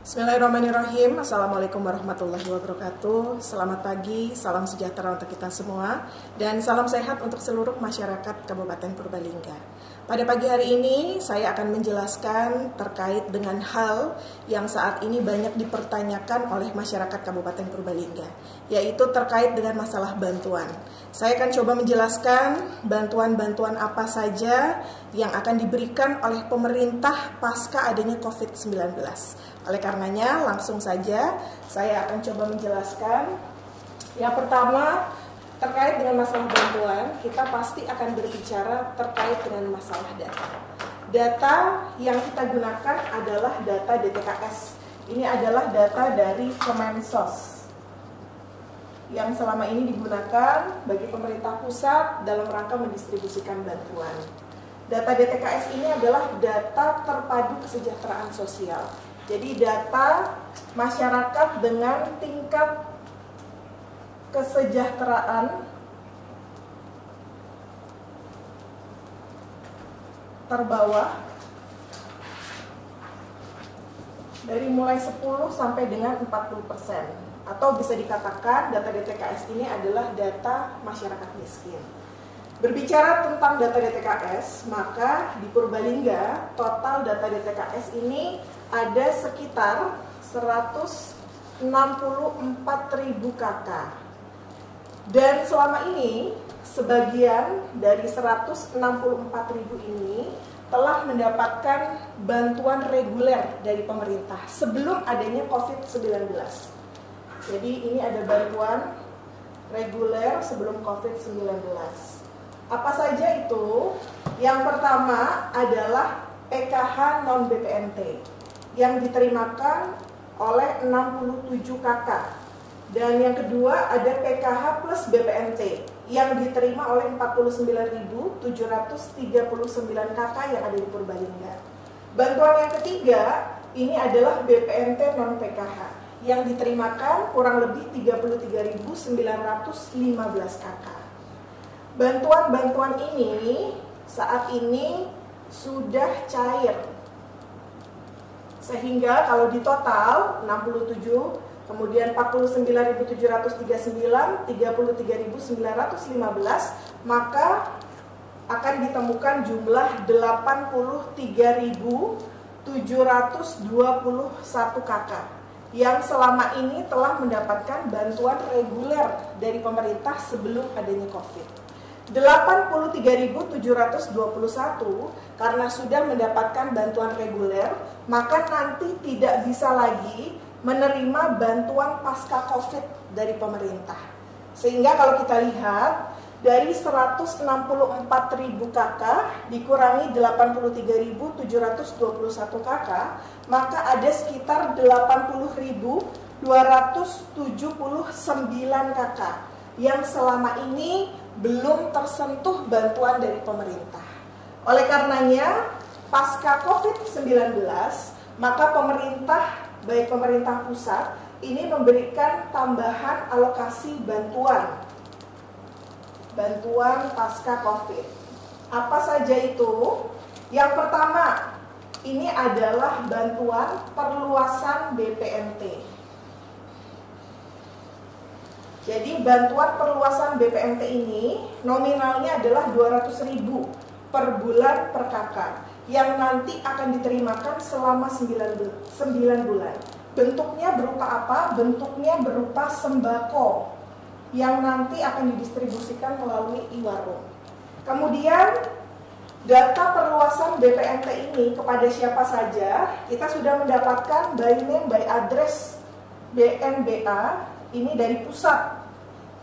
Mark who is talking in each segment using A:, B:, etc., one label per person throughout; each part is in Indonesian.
A: Bismillahirrahmanirrahim. Assalamualaikum warahmatullahi wabarakatuh. Selamat pagi, salam sejahtera untuk kita semua, dan salam sehat untuk seluruh masyarakat Kabupaten Purbalingga. Pada pagi hari ini, saya akan menjelaskan terkait dengan hal yang saat ini banyak dipertanyakan oleh masyarakat Kabupaten Purbalingga, yaitu terkait dengan masalah bantuan. Saya akan coba menjelaskan bantuan-bantuan apa saja yang akan diberikan oleh pemerintah pasca adanya COVID-19. Oleh karenanya, langsung saja saya akan coba menjelaskan. Yang pertama, terkait dengan masalah bantuan, kita pasti akan berbicara terkait dengan masalah data. Data yang kita gunakan adalah data DTKS. Ini adalah data dari Kemensos yang selama ini digunakan bagi pemerintah pusat dalam rangka mendistribusikan bantuan. Data DTKS ini adalah data terpadu kesejahteraan sosial. Jadi data masyarakat dengan tingkat kesejahteraan terbawah dari mulai 10 sampai dengan 40%, atau bisa dikatakan data DTKS ini adalah data masyarakat miskin. Berbicara tentang data DTKS, maka di Purbalingga total data DTKS ini ada sekitar 164.000 KK. Dan selama ini, sebagian dari 164.000 ini telah mendapatkan bantuan reguler dari pemerintah sebelum adanya COVID-19. Jadi ini ada bantuan reguler sebelum COVID-19. Apa saja itu? Yang pertama adalah PKH non-BPNT yang diterimakan oleh 67 KK. Dan yang kedua ada PKH plus BPNT yang diterima oleh 49.739 KK yang ada di Purbalingga. Bantuan yang ketiga ini adalah BPNT non-PKH yang diterimakan kurang lebih 33.915 KK. Bantuan-bantuan ini saat ini sudah cair, sehingga kalau di total 67, kemudian 49.739, 33.915, maka akan ditemukan jumlah 83.721 KK yang selama ini telah mendapatkan bantuan reguler dari pemerintah sebelum adanya COVID. 83.721 karena sudah mendapatkan bantuan reguler, maka nanti tidak bisa lagi menerima bantuan pasca COVID dari pemerintah. Sehingga kalau kita lihat, dari 164.000 KK dikurangi 83.721 KK, maka ada sekitar 80.279 KK yang selama ini belum tersentuh bantuan dari pemerintah. Oleh karenanya, pasca COVID-19, maka pemerintah, baik pemerintah pusat, ini memberikan tambahan alokasi bantuan pasca COVID. Apa saja itu? Yang pertama, ini adalah bantuan perluasan BPNT. Jadi bantuan perluasan BPNT ini nominalnya adalah 200.000 per bulan per KK yang nanti akan diterimakan selama 9 bulan. Bentuknya berupa apa? Bentuknya berupa sembako yang nanti akan didistribusikan melalui e-warung. Kemudian data perluasan BPNT ini kepada siapa saja, kita sudah mendapatkan by name by address BNBA ini dari pusat.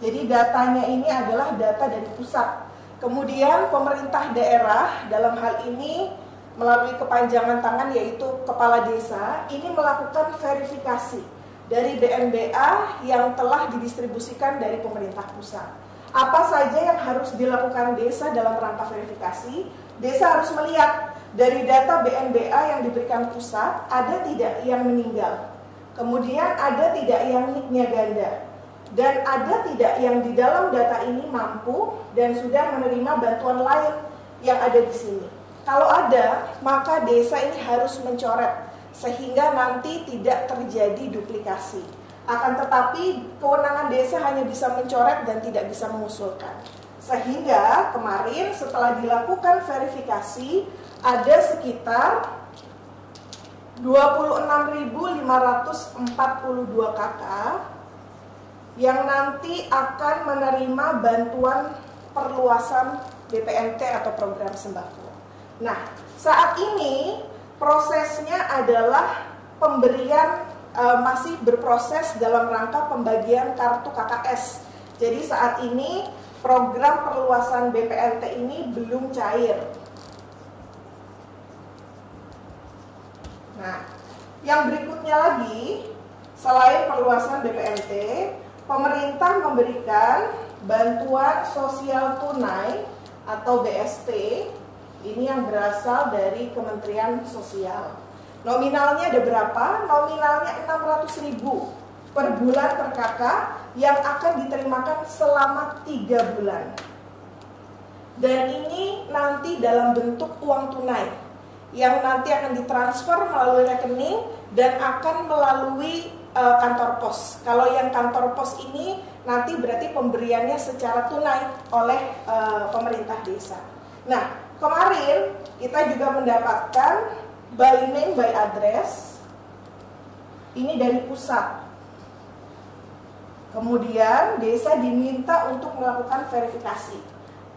A: Jadi datanya ini adalah data dari pusat. Kemudian pemerintah daerah dalam hal ini melalui kepanjangan tangan yaitu kepala desa ini melakukan verifikasi dari BNBA yang telah didistribusikan dari pemerintah pusat. Apa saja yang harus dilakukan desa dalam rangka verifikasi? Desa harus melihat dari data BNBA yang diberikan pusat ada tidak yang meninggal. Kemudian ada tidak yang niknya ganda, dan ada tidak yang di dalam data ini mampu dan sudah menerima bantuan lain yang ada di sini. Kalau ada, maka desa ini harus mencoret sehingga nanti tidak terjadi duplikasi. Akan tetapi kewenangan desa hanya bisa mencoret dan tidak bisa mengusulkan. Sehingga kemarin setelah dilakukan verifikasi ada sekitar 26.542 KK yang nanti akan menerima bantuan perluasan BPNT atau program sembako. Nah, saat ini prosesnya adalah pemberian masih berproses dalam rangka pembagian kartu KKS. Jadi saat ini program perluasan BPNT ini belum cair. Nah, yang berikutnya lagi, selain perluasan BPNT, pemerintah memberikan bantuan sosial tunai atau BST, ini yang berasal dari Kementerian Sosial. Nominalnya ada berapa? Nominalnya 600.000 per bulan per kakak yang akan diterimakan selama 3 bulan. Dan ini nanti dalam bentuk uang tunai yang nanti akan ditransfer melalui rekening dan akan melalui kantor pos. Kalau yang kantor pos ini nanti berarti pemberiannya secara tunai oleh pemerintah desa. Nah, kemarin kita juga mendapatkan by name by address ini dari pusat. Kemudian desa diminta untuk melakukan verifikasi.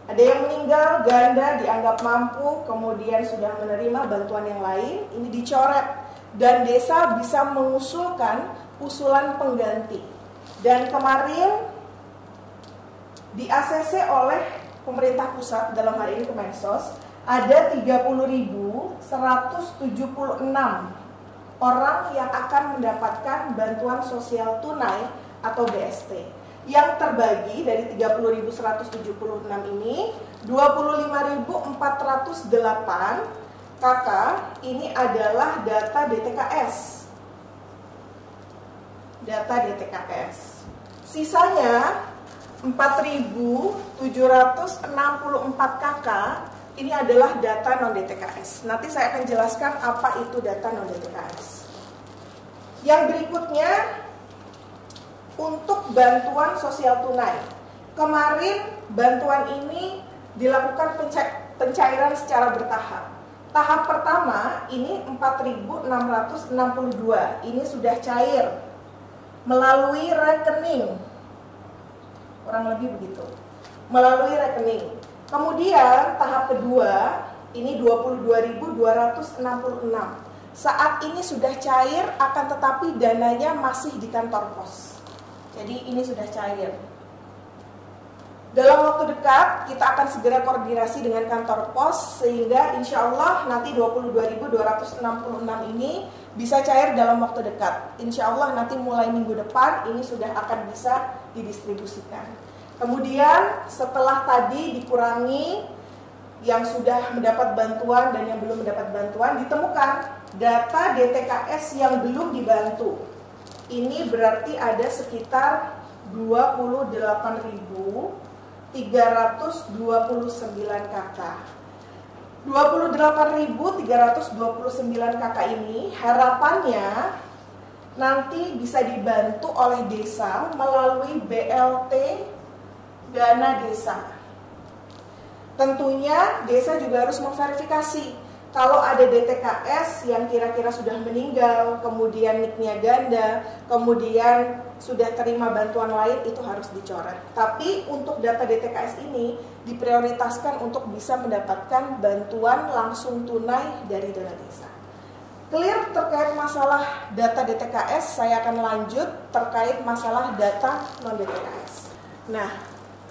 A: Ada yang meninggal, ganda dianggap mampu, kemudian sudah menerima bantuan yang lain, ini dicoret dan desa bisa mengusulkan usulan pengganti. Dan kemarin di ACC oleh pemerintah pusat, dalam hal ini Kemensos, ada 30.176 orang yang akan mendapatkan bantuan sosial tunai atau BST. Yang terbagi dari 30.176 ini, 25.408 KK ini adalah data DTKS. Data DTKS. Sisanya 4.764 KK ini adalah data non-DTKS. Nanti saya akan jelaskan apa itu data non-DTKS. Yang berikutnya, untuk bantuan sosial tunai. Kemarin bantuan ini dilakukan pencairan secara bertahap. Tahap pertama ini 4.662. Ini sudah cair melalui rekening. Kurang lebih begitu. Melalui rekening. Kemudian tahap kedua ini 22.266. Saat ini sudah cair, akan tetapi dananya masih di kantor pos. Jadi ini sudah cair. Dalam waktu dekat kita akan segera koordinasi dengan kantor pos sehingga insya Allah nanti 22.266 ini bisa cair dalam waktu dekat. Insya Allah nanti mulai minggu depan ini sudah akan bisa didistribusikan. Kemudian setelah tadi dikurangi yang sudah mendapat bantuan dan yang belum mendapat bantuan, ditemukan data DTKS yang belum dibantu. Ini berarti ada sekitar 28.329 KK. 28.329 KK ini harapannya nanti bisa dibantu oleh desa melalui BLT dana desa. Tentunya desa juga harus memverifikasi kalau ada DTKS yang kira-kira sudah meninggal, kemudian NIK-nya ganda, kemudian sudah terima bantuan lain, itu harus dicoret. Tapi untuk data DTKS ini diprioritaskan untuk bisa mendapatkan bantuan langsung tunai dari dana desa. Clear terkait masalah data DTKS, saya akan lanjut terkait masalah data non-DTKS. Nah,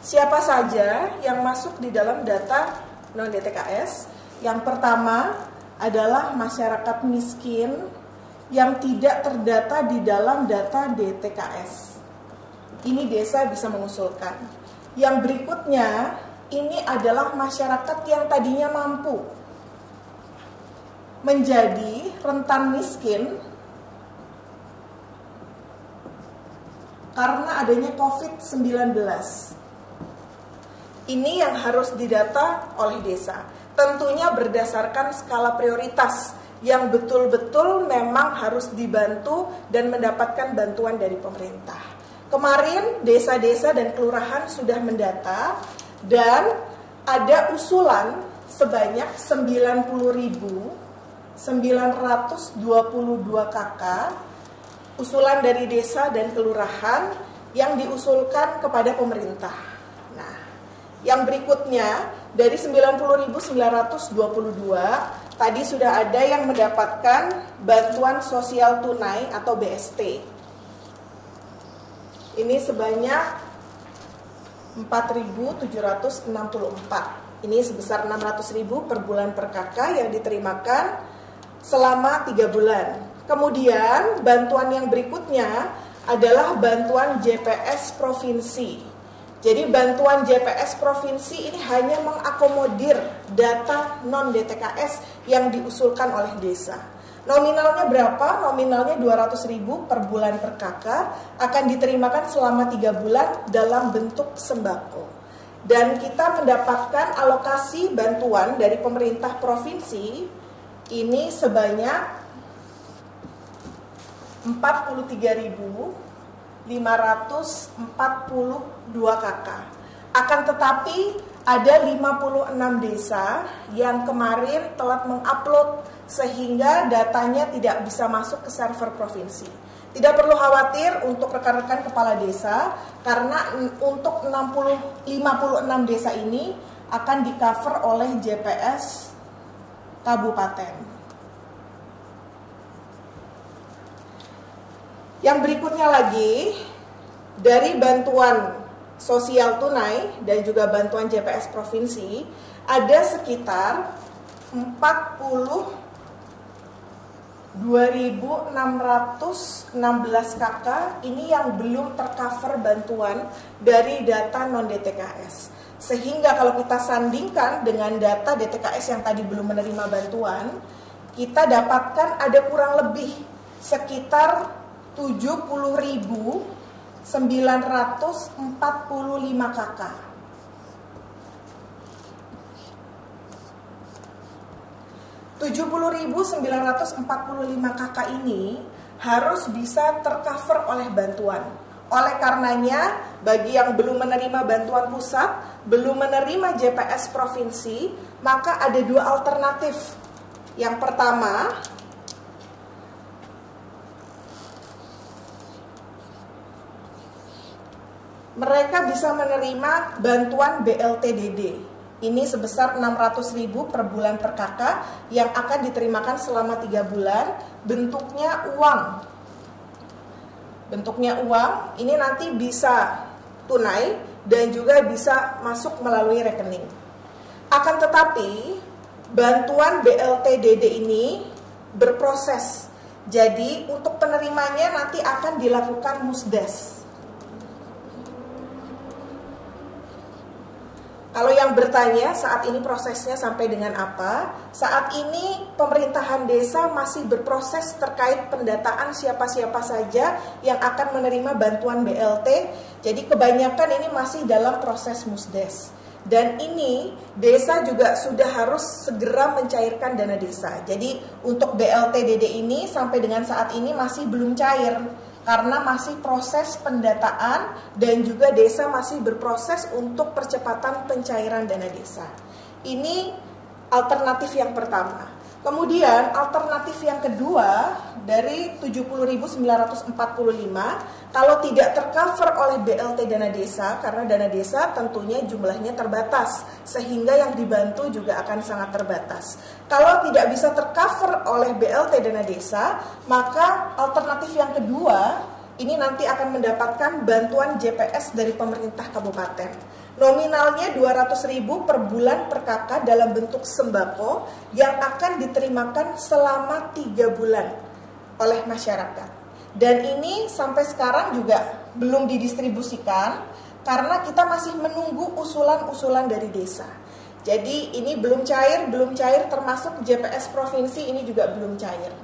A: siapa saja yang masuk di dalam data non-DTKS? Yang pertama adalah masyarakat miskin yang tidak terdata di dalam data DTKS. Ini desa bisa mengusulkan. Yang berikutnya, ini adalah masyarakat yang tadinya mampu menjadi rentan miskin karena adanya COVID-19. Ini yang harus didata oleh desa. Tentunya berdasarkan skala prioritas yang betul-betul memang memang harus dibantu dan mendapatkan bantuan dari pemerintah. Kemarin desa-desa dan kelurahan sudah mendata dan ada usulan sebanyak 90.922 KK usulan dari desa dan kelurahan yang diusulkan kepada pemerintah. Nah, yang berikutnya dari 90.922 tadi sudah ada yang mendapatkan bantuan sosial tunai atau BST. Ini sebanyak 4.764. Ini sebesar 600.000 per bulan per KK yang diterimakan selama 3 bulan. Kemudian bantuan yang berikutnya adalah bantuan JPS provinsi. Jadi bantuan JPS provinsi ini hanya mengakomodir data non-DTKS yang diusulkan oleh desa. Nominalnya berapa? Nominalnya 200.000 per bulan per KK, akan diterimakan selama 3 bulan dalam bentuk sembako. Dan kita mendapatkan alokasi bantuan dari pemerintah provinsi ini sebanyak 43.542 KK. Akan tetapi ada 56 desa yang kemarin telah mengupload sehingga datanya tidak bisa masuk ke server provinsi. Tidak perlu khawatir untuk rekan-rekan kepala desa karena untuk 56 desa ini akan di-cover oleh JPS kabupaten. Yang berikutnya lagi, dari bantuan sosial tunai dan juga bantuan JPS provinsi, ada sekitar 42.616 KK ini yang belum tercover bantuan dari data non-DTKS. Sehingga kalau kita sandingkan dengan data DTKS yang tadi belum menerima bantuan, kita dapatkan ada kurang lebih sekitar 70.945 KK. KK ini harus bisa tercover oleh bantuan. Oleh karenanya, bagi yang belum menerima bantuan pusat, belum menerima JPS provinsi, maka ada 2 alternatif. Yang pertama, mereka bisa menerima bantuan BLT-DD. Ini sebesar 600.000 per bulan per KK yang akan diterimakan selama 3 bulan. Bentuknya uang. Bentuknya uang, ini nanti bisa tunai dan juga bisa masuk melalui rekening. Akan tetapi, bantuan BLT-DD ini berproses. Jadi, untuk penerimanya nanti akan dilakukan musdes. Kalau yang bertanya saat ini prosesnya sampai dengan apa? Saat ini pemerintahan desa masih berproses terkait pendataan siapa-siapa saja yang akan menerima bantuan BLT. Jadi kebanyakan ini masih dalam proses musdes. Dan ini desa juga sudah harus segera mencairkan dana desa. Jadi untuk BLT-DD ini sampai dengan saat ini masih belum cair. Karena masih proses pendataan dan juga desa masih berproses untuk percepatan pencairan dana desa. Ini alternatif yang pertama. Kemudian alternatif yang kedua dari 70.945 kalau tidak tercover oleh BLT dana desa, karena dana desa tentunya jumlahnya terbatas sehingga yang dibantu juga akan sangat terbatas. Kalau tidak bisa tercover oleh BLT dana desa, maka alternatif yang kedua ini nanti akan mendapatkan bantuan JPS dari pemerintah kabupaten. Nominalnya 200.000 per bulan per KK dalam bentuk sembako yang akan diterimakan selama 3 bulan oleh masyarakat. Dan ini sampai sekarang juga belum didistribusikan karena kita masih menunggu usulan-usulan dari desa. Jadi ini belum cair termasuk JPS provinsi ini juga belum cair.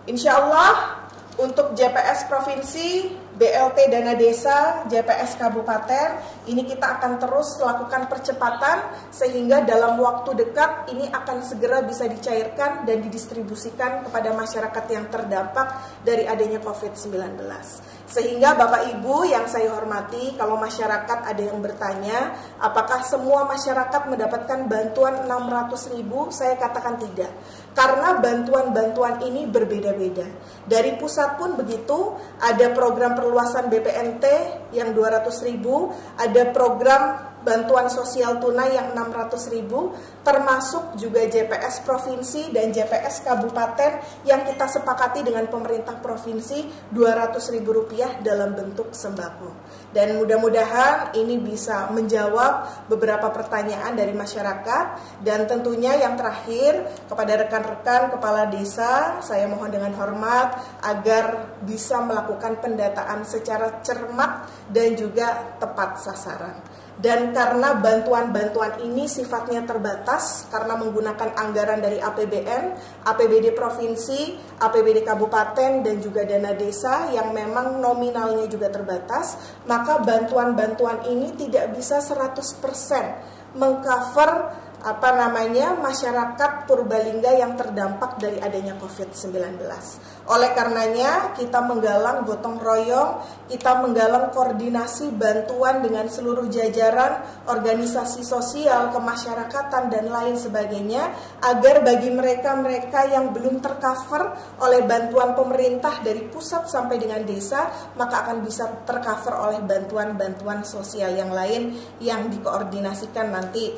A: Insya Allah untuk JPS provinsi BLT Dana Desa, JPS Kabupaten, ini kita akan terus lakukan percepatan sehingga dalam waktu dekat ini akan segera bisa dicairkan dan didistribusikan kepada masyarakat yang terdampak dari adanya COVID-19. Sehingga Bapak Ibu yang saya hormati, kalau masyarakat ada yang bertanya, apakah semua masyarakat mendapatkan bantuan 600.000? Saya katakan tidak. Karena bantuan-bantuan ini berbeda-beda. Dari pusat pun begitu, ada program perluasan BPNT yang 200.000, ada program bantuan sosial tunai yang 600.000, termasuk juga JPS Provinsi dan JPS Kabupaten yang kita sepakati dengan pemerintah Provinsi Rp200.000 dalam bentuk sembako. Dan mudah-mudahan ini bisa menjawab beberapa pertanyaan dari masyarakat. Dan tentunya yang terakhir, kepada rekan-rekan kepala desa, saya mohon dengan hormat agar bisa melakukan pendataan secara cermat dan juga tepat sasaran. Dan karena bantuan-bantuan ini sifatnya terbatas karena menggunakan anggaran dari APBN, APBD Provinsi, APBD Kabupaten, dan juga dana desa yang memang nominalnya juga terbatas, maka bantuan-bantuan ini tidak bisa 100% mengcover masyarakat Purbalingga yang terdampak dari adanya COVID-19. Oleh karenanya kita menggalang gotong royong, kita menggalang koordinasi bantuan dengan seluruh jajaran organisasi sosial, kemasyarakatan dan lain sebagainya, agar bagi mereka-mereka yang belum tercover oleh bantuan pemerintah dari pusat sampai dengan desa, maka akan bisa tercover oleh bantuan-bantuan sosial yang lain yang dikoordinasikan nanti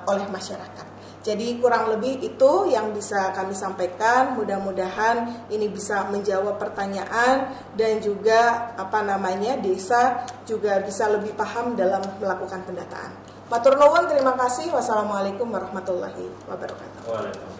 A: oleh masyarakat. Jadi kurang lebih itu yang bisa kami sampaikan. Mudah-mudahan ini bisa menjawab pertanyaan dan juga desa juga bisa lebih paham dalam melakukan pendataan. Matur nuwun, terima kasih. Wassalamualaikum warahmatullahi wabarakatuh.